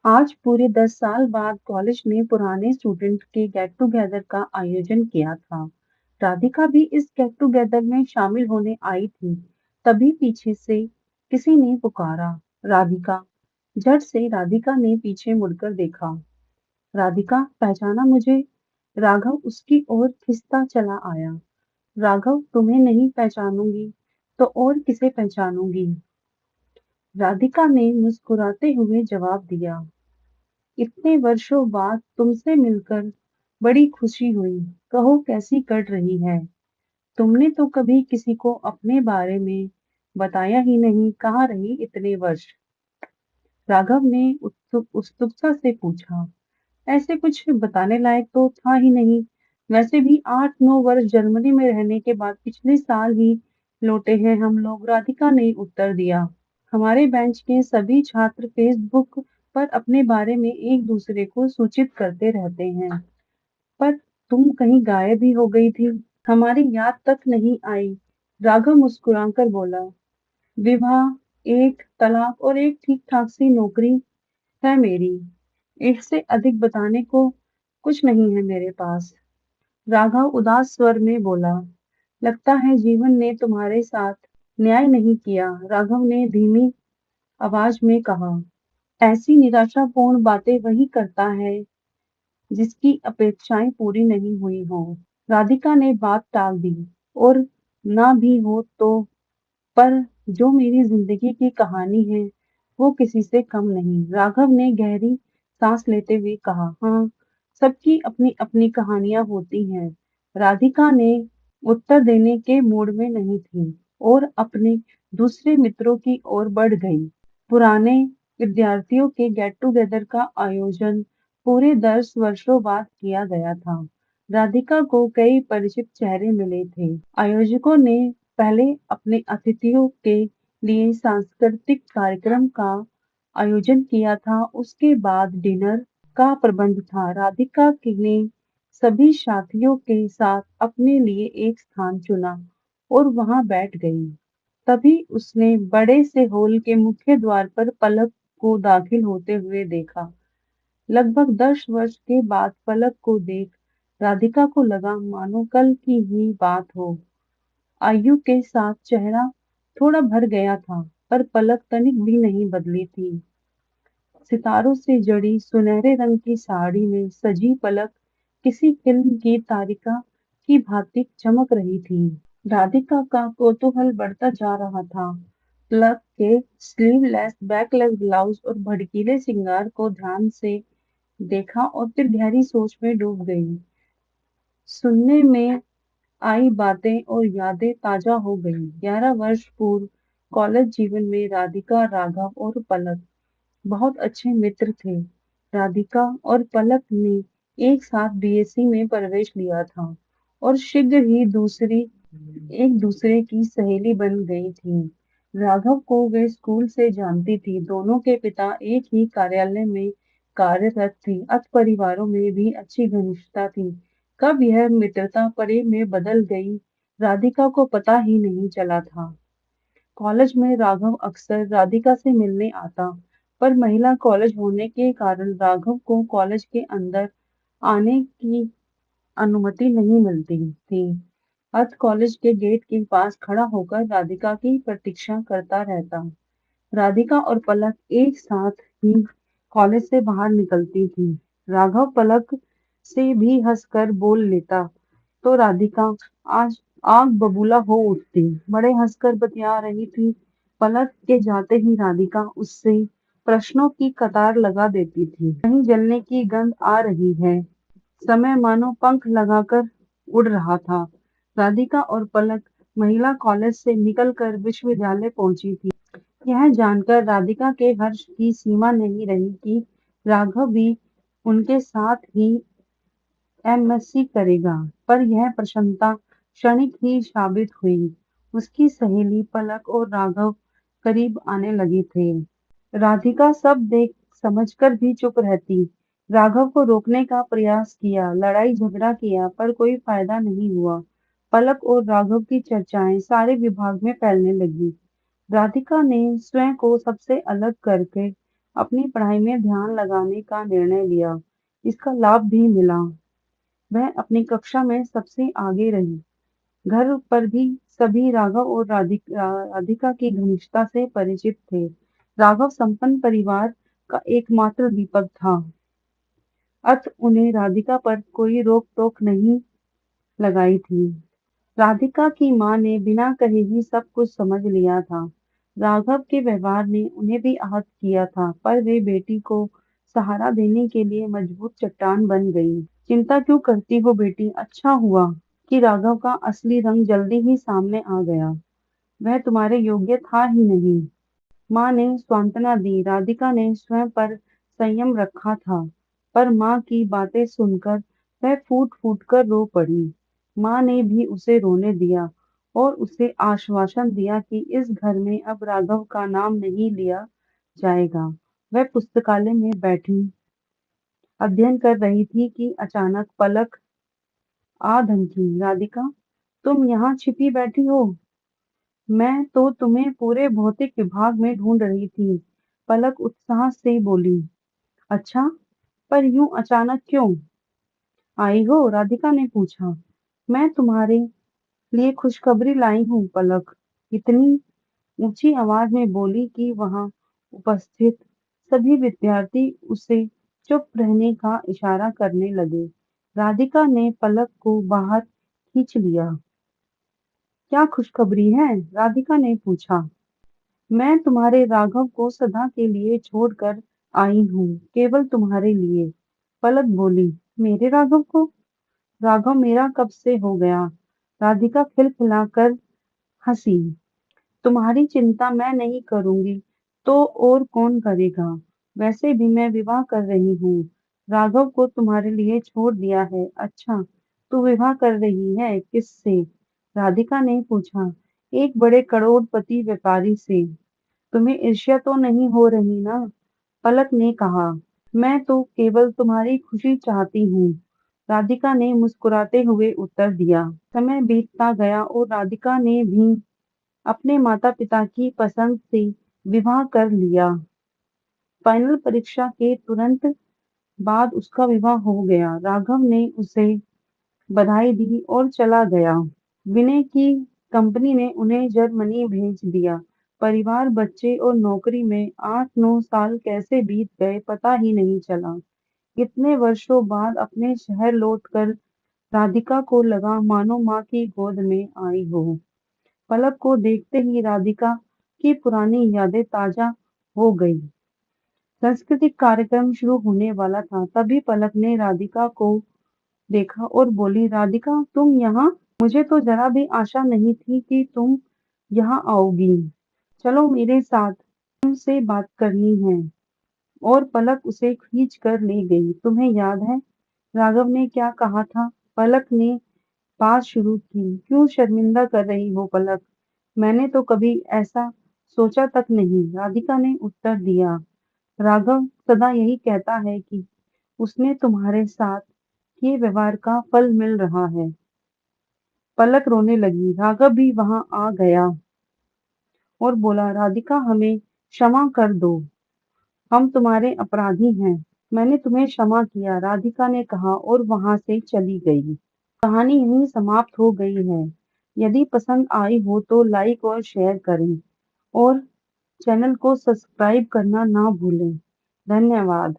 आज पूरे 10 साल बाद कॉलेज ने पुराने स्टूडेंट के गेट टुगेदर का आयोजन किया था। राधिका भी इस गेट टुगेदर में शामिल होने आई थी। तभी पीछे से किसी ने पुकारा, राधिका। झट से राधिका ने पीछे मुड़कर देखा। राधिका, पहचाना मुझे? राघव उसकी ओर खिसता चला आया। राघव, तुम्हें नहीं पहचानूंगी तो और किसे पहचानूंगी? राधिका ने मुस्कुराते हुए जवाब दिया, इतने वर्षों बाद तुमसे मिलकर बड़ी खुशी हुई। कहो, कैसी कट रही है? तुमने तो कभी किसी को अपने बारे में बताया ही नहीं। कहाँ रही इतने वर्ष? राघव ने उत्सुकता से पूछा। ऐसे कुछ बताने लायक तो था ही नहीं। वैसे भी 8-9 वर्ष जर्मनी में रहने के बाद पिछले साल ही लौटे हैं हम लोग। राधिका ने उत्तर दिया। हमारे बेंच के सभी छात्र फेसबुक पर अपने बारे में एक दूसरे को सूचित करते रहते हैं। पर तुम कहीं गायब ही हो गई थी। हमारी याद तक नहीं आई। राघव मुस्कुराकर बोला, विवाह, एक तलाक और एक ठीक ठाक सी नौकरी है मेरी। इससे अधिक बताने को कुछ नहीं है मेरे पास। राघव उदास स्वर में बोला, लगता है जीवन ने तुम्हारे साथ न्याय नहीं किया। राघव ने धीमी आवाज में कहा, ऐसी निराशापूर्ण बातें वही करता है जिसकी अपेक्षाएं पूरी नहीं हुई हो। राधिका ने बात टाल दी, और ना भी हो तो, पर जो मेरी जिंदगी की कहानी है वो किसी से कम नहीं। राघव ने गहरी सांस लेते हुए कहा, हाँ, सबकी अपनी अपनी कहानियां होती हैं। राधिका ने उत्तर देने के मूड में नहीं थी और अपने दूसरे मित्रों की ओर बढ़ गई। पुराने विद्यार्थियों के गेट टुगेदर का आयोजन पूरे 10 वर्षों बाद किया गया था। राधिका को कई परिचित चेहरे मिले थे। आयोजकों ने पहले अपने अतिथियों के लिए सांस्कृतिक कार्यक्रम का आयोजन किया था। उसके बाद डिनर का प्रबंध था। राधिका ने सभी साथियों के साथ अपने लिए एक स्थान चुना और वहां बैठ गई। तभी उसने बड़े से हॉल के मुख्य द्वार पर पलक को दाखिल होते हुए देखा। लगभग 10 वर्ष के बाद पलक को देख राधिका को लगा मानो कल की ही बात हो। आयु के साथ चेहरा थोड़ा भर गया था, पर पलक तनिक भी नहीं बदली थी। सितारों से जड़ी सुनहरे रंग की साड़ी में सजी पलक किसी फिल्म की तारिका की भांति चमक रही थी। राधिका का कौतूहल बढ़ता जा रहा था। पलक के स्लीवलेस बैकलेस ब्लाउज और भड़कीले श्रृंगार को ध्यान से देखा और फिर गहरी सोच में डूब गई। सुनने में आई बातें और यादें ताजा हो गईं। 11 वर्ष पूर्व कॉलेज जीवन में राधिका, राघव और पलक बहुत अच्छे मित्र थे। राधिका और पलक ने एक साथ बीएससी में प्रवेश लिया था और शीघ्र ही दूसरी एक दूसरे की सहेली बन गई थी। राघव को वे स्कूल से जानती थी। दोनों के पिता एक ही कार्यालय में कार्यरत थे। अत परिवारों में भी अच्छी घनिष्ठता थी। कब यह मित्रता प्रेम में बदल गई, राधिका को पता ही नहीं चला था। कॉलेज में राघव अक्सर राधिका से मिलने आता, पर महिला कॉलेज होने के कारण राघव को कॉलेज के अंदर आने की अनुमति नहीं मिलती थी। अत कॉलेज के गेट के पास खड़ा होकर राधिका की प्रतीक्षा करता रहता। राधिका और पलक एक साथ ही कॉलेज से बाहर निकलती थी। राघव पलक से भी हंसकर बोल लेता तो राधिका आज आग बबूला हो उठती। बड़े हंसकर बतिया रही थी। पलक के जाते ही राधिका उससे प्रश्नों की कतार लगा देती थी। कहीं जलने की गंध आ रही है। समय मानो पंख लगाकर उड़ रहा था। राधिका और पलक महिला कॉलेज से निकलकर विश्वविद्यालय पहुंची थी। यह जानकर राधिका के हर्ष की सीमा नहीं रही कि राघव भी उनके साथ ही एमएससी करेगा, पर यह प्रसन्नता क्षणिक ही साबित हुई। उसकी सहेली पलक और राघव करीब आने लगे थे। राधिका सब देख समझकर भी चुप रहती। राघव को रोकने का प्रयास किया, लड़ाई झगड़ा किया, पर कोई फायदा नहीं हुआ। पलक और राघव की चर्चाएं सारे विभाग में फैलने लगी। राधिका ने स्वयं को सबसे अलग करके अपनी पढ़ाई में ध्यान लगाने का निर्णय लिया। इसका लाभ भी मिला। वह अपनी कक्षा में सबसे आगे रही। घर पर भी सभी राघव और राधिका की घनिष्ठता से परिचित थे। राघव संपन्न परिवार का एकमात्र दीपक था। अत उन्हें राधिका पर कोई रोक-टोक नहीं लगाई थी। राधिका की माँ ने बिना कहे ही सब कुछ समझ लिया था। राघव के व्यवहार ने उन्हें भी आहत किया था, पर वे बेटी को सहारा देने के लिए मजबूत चट्टान बन गई। चिंता क्यों करती हो बेटी? अच्छा हुआ कि राघव का असली रंग जल्दी ही सामने आ गया। वह तुम्हारे योग्य था ही नहीं। माँ ने सांत्वना दी। राधिका ने स्वयं पर संयम रखा था, पर माँ की बातें सुनकर वह फूट-फूट कर रो पड़ी। माँ ने भी उसे रोने दिया और उसे आश्वासन दिया कि इस घर में अब राघव का नाम नहीं लिया जाएगा। वह पुस्तकालय में बैठी अध्ययन कर रही थी कि अचानक पलक आ धमकी। राधिका, तुम यहाँ छिपी बैठी हो? मैं तो तुम्हें पूरे भौतिक विभाग में ढूंढ रही थी। पलक उत्साह से बोली। अच्छा, पर यूं अचानक क्यों आई हो? राधिका ने पूछा। मैं तुम्हारे लिए खुशखबरी लाई हूँ, पलक इतनी ऊंची आवाज में बोली कि वहां उपस्थित सभी विद्यार्थी उसे चुप रहने का इशारा करने लगे। राधिका ने पलक को बाहर खींच लिया। क्या खुशखबरी है? राधिका ने पूछा। मैं तुम्हारे राघव को सदा के लिए छोड़कर आई हूँ, केवल तुम्हारे लिए। पलक बोली। मेरे राघव को? राघव मेरा कब से हो गया? राधिका खिलखिलाकर हंसी। तुम्हारी चिंता मैं नहीं करूंगी तो और कौन करेगा? वैसे भी मैं विवाह कर रही हूँ। राघव को तुम्हारे लिए छोड़ दिया है। अच्छा, तू विवाह कर रही है? किससे? राधिका ने पूछा। एक बड़े करोड़पति व्यापारी से। तुम्हें ईर्ष्या तो नहीं हो रही ना? पलक ने कहा। मैं तो केवल तुम्हारी खुशी चाहती हूँ। राधिका ने मुस्कुराते हुए उत्तर दिया। समय बीतता गया और राधिका ने भी अपने माता-पिता की पसंद से विवाह कर लिया। फाइनल परीक्षा के तुरंत बाद उसका विवाह हो गया। राघव ने उसे बधाई दी और चला गया। विनय की कंपनी ने उन्हें जर्मनी भेज दिया। परिवार, बच्चे और नौकरी में 8-9 साल कैसे बीत गए पता ही नहीं चला। इतने वर्षों बाद अपने शहर लौटकर राधिका को लगा मानो माँ की गोद में आई हो। पलक को देखते ही राधिका की पुरानी यादें ताजा हो गई। सांस्कृतिक कार्यक्रम शुरू होने वाला था, तभी पलक ने राधिका को देखा और बोली, राधिका, तुम यहाँ? मुझे तो जरा भी आशा नहीं थी कि तुम यहाँ आओगी। चलो मेरे साथ, तुमसे बात करनी है। और पलक उसे खींच कर ले गई। तुम्हें याद है राघव ने क्या कहा था? पलक ने बात शुरू की। क्यों शर्मिंदा कर रही हो पलक? मैंने तो कभी ऐसा सोचा तक नहीं। राधिका ने उत्तर दिया। राघव सदा यही कहता है कि उसने तुम्हारे साथ किए व्यवहार का फल मिल रहा है। पलक रोने लगी। राघव भी वहां आ गया और बोला, राधिका, हमें क्षमा कर दो। हम तुम्हारे अपराधी हैं। मैंने तुम्हें क्षमा किया, राधिका ने कहा और वहां से चली गई। कहानी यहीं समाप्त हो गई है। यदि पसंद आई हो तो लाइक और शेयर करें और चैनल को सब्सक्राइब करना ना भूलें। धन्यवाद।